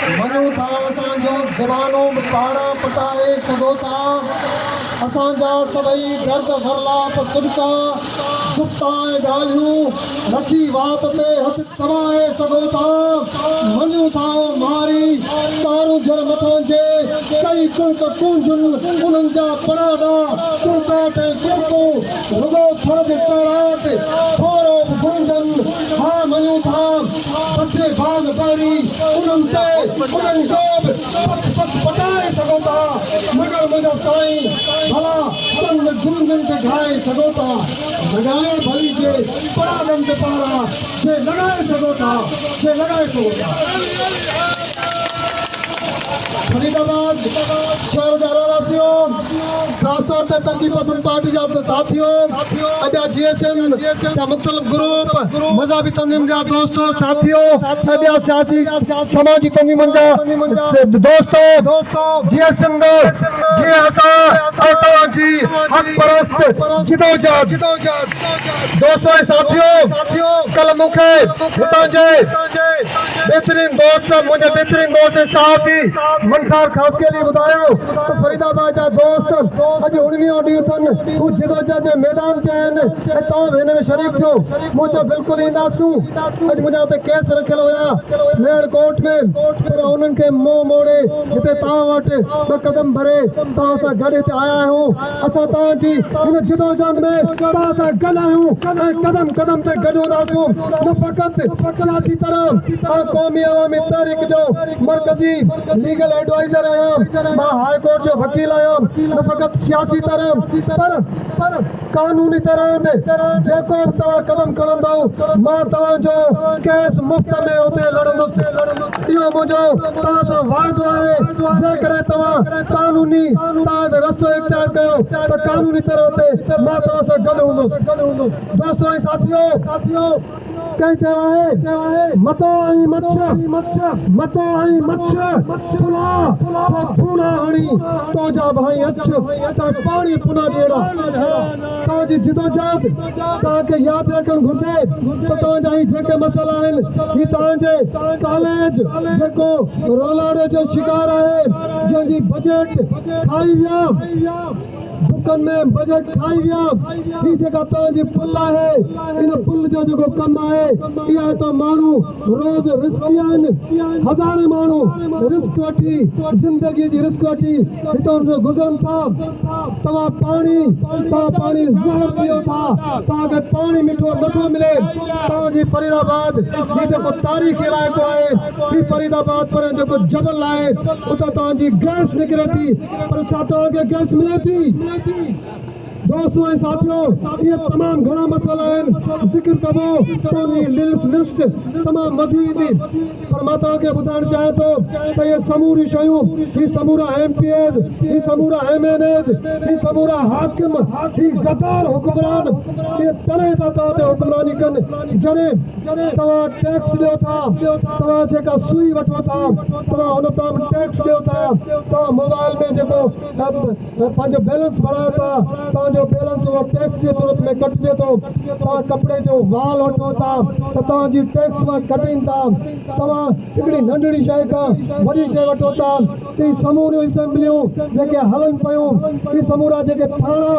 मञूं था असांजो ज़बानूं बि पहाड़ा पटाए सघो था। असांजा सभई दर्द भरलाप सिडका गुफ़्ता ऐं ॻाल्हियूं रखी वात ते हथ तवाए सघो था। मञूं था मारी तारूं जर मथां जे कई कुंक कुंजुनि उन्हनि जा पड़ाड़ा कुंकाट ऐं कुंकू रुगो फर्द तैरात थोरो बि गुंजनि। हा मञूं था बचे बाग पहिरी उन्हनि ते उन्हनि जो बि पट पटाए सघो था। मगर मुंहिंजा साईं भला उन्हनि गुंजनि खे ठाहे सघो था। लॻाए भली जे परागन ते पारा जे लॻाए सघो था, जे लॻाए सघो था। फरीदाबाद शहर जा रहवासियों, ख़ास तौर ते तरक़ी पसंद पार्टी जा साथियों, अॼा GSM जा मुख़्तलिफ़ ग्रुप, मज़हबी तंज़ीम जा दोस्तों साथियों, अॼा सियासी समाजी तंज़ीमनि जा दोस्तों, GSM जी असां ऐं तव्हांजी हक़ परस्त जिदोजहद दोस्तों ऐं साथियों, कल मूंखे हितां जे बेहतरीन दोस्त, मुझे बेहतरीन दोस्त साहबी मनसार खास के लिए बतायो तो फरीदाबाद जा दोस्त अज 19 ॾींहं अथनि हू जिदोजहद जे मैदान ते आहिनि ऐं तव्हां बि हिन में शरीक थियो। मूं चयो बिल्कुलु ईंदासूं। अॼु मुंहिंजा हुते केस रखियल हुया मेड़ कोर्ट में, पर उन्हनि खे मुंहुं मोड़े हिते तव्हां वटि ॿ कदम भरे तव्हां सां गॾु हिते आया आहियूं। असां तव्हांजी हिन जिदोजहद में तव्हां सां गॾु आहियूं ऐं कदम कदम ते गॾु हूंदासूं। न फ़क़ति सियासी तरह क़ौमी अवामी तहरीक जो मरकज़ी लीगल एडवाइज़र आहियां, मां हाई कोर्ट जो वकील आहियां। न फ़क़ति सियासी तरह पर कानूनी तरह में जेको बि तव्हां कदम खणंदव मां तव्हांजो केस मुफ़्त में हुते लड़ंदुसि। इहो मुंहिंजो तव्हां सां वाइदो आहे। जेकॾहिं तव्हां कानूनी रस्तो इख़्तियार कयो त कानूनी तरह ते मां तव्हां सां गॾु हूंदुसि। दोस्तों ऐं साथियों, कहीं चयो आहे मतो आई मच्छ तुला तो धूना हणी तो जा भाई अच त पानी पुना ॾेड़ा। तव्हांजी जिदोजहद तव्हांखे यादि रखणु घुरिजे त तव्हांजा ही जेके मसइला आहिनि ही तव्हांजे कॉलेज जेको रोलाड़े जो शिकार आहे, जंहिंजी बजट खाई विया, बुकनि में बजट खाई विया, ही जेका तव्हांजी पुल आहे, इन पुल जो जेको कमु आहे, इहा त माण्हू रोज़ रिस्की आहिनि। हज़ारे माण्हू रिस्क वठी ज़िंदगी जी रिस्क वठी हितां गुज़रनि था। तव्हां पाणी ज़हर पियो था, तव्हांखे पाणी मिठो नथो मिले। तव्हांजी फरीदाबाद ही जेको तारीख़ी इलाइक़ो आहे, ही फरीदाबाद पर जेको जबल आहे उतां तव्हांजी गैस निकिरे थी, पर छा तव्हांखे गैस मिले थी? दोस्तों ऐं साथियों, ये तमाम घणा मसइला आहिनि, ज़िक्र कबो त लिस्ट तमाम वधी वेंदी, पर मां तव्हांखे ॿुधाइणु चाहियां थो त ये समूरी शयूं, ही समूरा MPs, ही समूरा MNAs, ही समूरा हाकिम, ही गद्दार हुक्मरान, ये तॾहिं था तव्हां ते हुक्मरानी कनि जॾहिं तव्हां टैक्स ॾियो था, तव्हां जेका सुई वठो था, तव्हां हुन तां टैक्स ॾियो था, तव्हां मोबाइल में जेको पंहिंजो बैलेंस भरायो था, तव्हांजो बैलेंस उहो टैक्स जे सूरत में कटिजे थो। तव्हां कपिड़े जो वाल वठो था त तव्हांजी टैक्स मां कटीनि था। तव्हां हिकिड़ी नंढड़ी शइ खां वॾी शइ वठो था। ही समूरियूं असेंबलियूं जेके हलनि पियूं, ही समूरा जेके थाणा,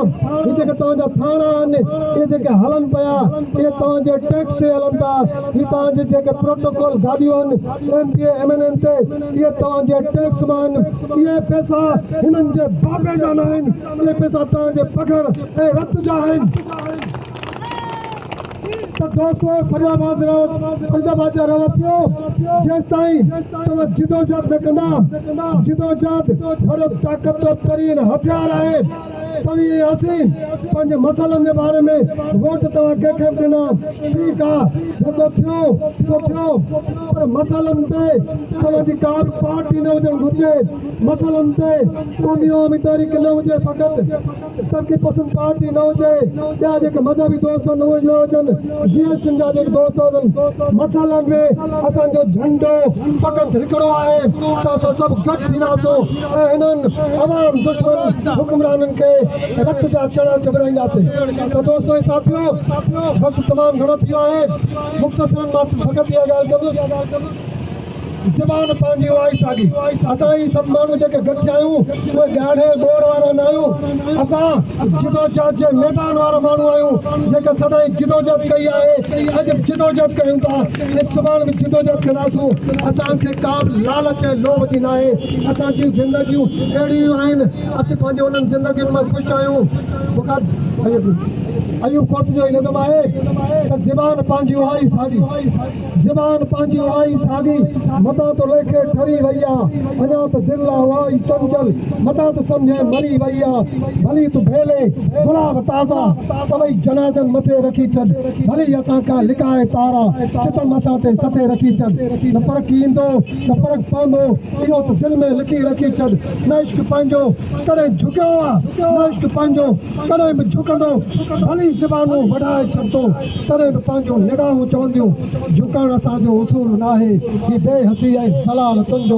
ही जेके तव्हांजा थाणा आहिनि, इहे जेके हलनि पिया, इहे तव्हांजे टैक्स ते हलनि था। ही तव्हांजे जेके प्रोटोकॉल गाॾियूं आहिनि MPA MNN ते, इहे तव्हांजे टैक्स मां आहिनि। इहे पैसा हिननि जे बाबे जा न आहिनि, इहे पैसा तव्हांजे पघर ऐं रत जा आहिनि। तो दोस्तों फरीदाबाद जा रहवासियों, जेसिताईं तव्हां जिदोजहद न कंदा, जिदोजहद वॾो ताक़तवर तरीन हथियार आहे। तव्हीं असीं पंहिंजे मसइलनि जे बारे में वोट तव्हां कंहिंखे बि ॾिना, ठीकु आहे, जेको थियो, पर मसइलनि ते तव्हांजी का बि पार्टी न हुजणु घुरिजे। मसइलनि ते क़ौमी अवामी तहरीक न हुजे, फ़क़ति तरक़ी पसंद पार्टी न हुजे, ॿिया जेके मज़हबी दोस्त न हुजनि, GSM जा जेके दोस्त हुजनि। मसइलनि में असांजो झंडो फ़क़ति हिकिड़ो आहे त असां सभु गॾु थींदासूं ऐं हिननि अवाम दुश्मन हुक्मराननि खे रत जा चणा चबराईंदासीं। तो दोस्तों ऐं साथियों, वक़्तु तमामु घणो थी वियो आहे, मुख़्तसरनि मां फ़क़ति इहा ॻाल्हि कंदुसि ज़बान पंहिंजी आई साॻी असां ही सभु माण्हू जेके गॾिजी आहियूं उहे ॻाढ़े ॿोड़ वारा न आहियूं असां जिदोजहद जे मैदान वारा माण्हू आहियूं जेके सदाईं जिदोजहद कई आहे अॼु जिदोजहद कयूं था ऐं सुभाणे बि जिदोजहद कंदासूं असांखे का बि लालच ऐं लोभ जी न आहे असां जूं ज़िंदगियूं अहिड़ियूं आहिनि असीं पंहिंजे उन्हनि ज़िंदगियुनि मां ख़ुशि आहियूं अयूब कोस जो नज़म आहे त ज़बान पंहिंजी आई साॻी ज़बान पंहिंजी आई साॻी मतां तो लेखे ठरी वई आहे अञा त दिलि आहे चंचल मतां त सम्झे मरी वई आहे भली तूं भेले गुलाब ताज़ा सभई जनाज़नि मथे रखी छॾ भली असां खां लिकाए तारा सितम असां ते सथे रखी छॾ न फ़र्क़ु ईंदो न फ़र्क़ु पवंदो इहो त दिलि में लिखी रखी छॾ न इश्क पंहिंजो कॾहिं झुकियो आहे न इश्क पंहिंजो कॾहिं बि झुकंदो भली ज़बानूं वधाए छॾंदो तॾहिं बि पंहिंजूं निगाहूं चवंदियूं झुकण असांजो उसूल न आहे ही बेहसी ऐं ज़लाल तुंहिंजो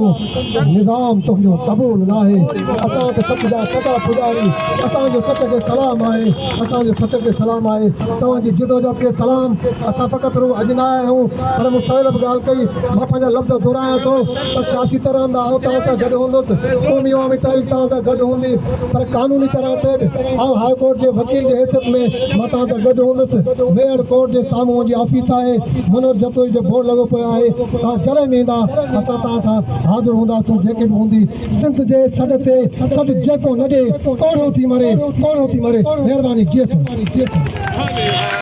निज़ाम तुंहिंजो क़बूल न आहे असां त सच जा पता पुॼारी असांजो सच खे सलाम आहे असांजो सच खे सलाम आहे तव्हांजी जिदोजहद खे सलाम असां फ़क़ति रूह अॼु न आया आहियूं पर मूं सवेल बि ॻाल्हि कई मां पंहिंजा लफ़्ज़ दोहिरायां थो त सियासी तरह मां आउं तव्हां सां गॾु हूंदुसि क़ौमी अवामी तहरीक तव्हां सां गॾु हूंदी पर कानूनी तरह ते बि आउं हाई कोर्ट जे वकील जे हैसियत में मां तव्हां सां गॾु हूंदुसि मेयर कोर्ट जे साम्हूं मुंहिंजी ऑफिस आहे मनोज जतोई जो बोर्ड लॻो पियो आहे तव्हां जॾहिं बि ईंदा असां तव्हां सां हाज़िर हूंदासीं जेके बि हूंदी सिंध जे सॾ ते सॾु जेको न ॾे कोड़ो थी मरे महिरबानी जी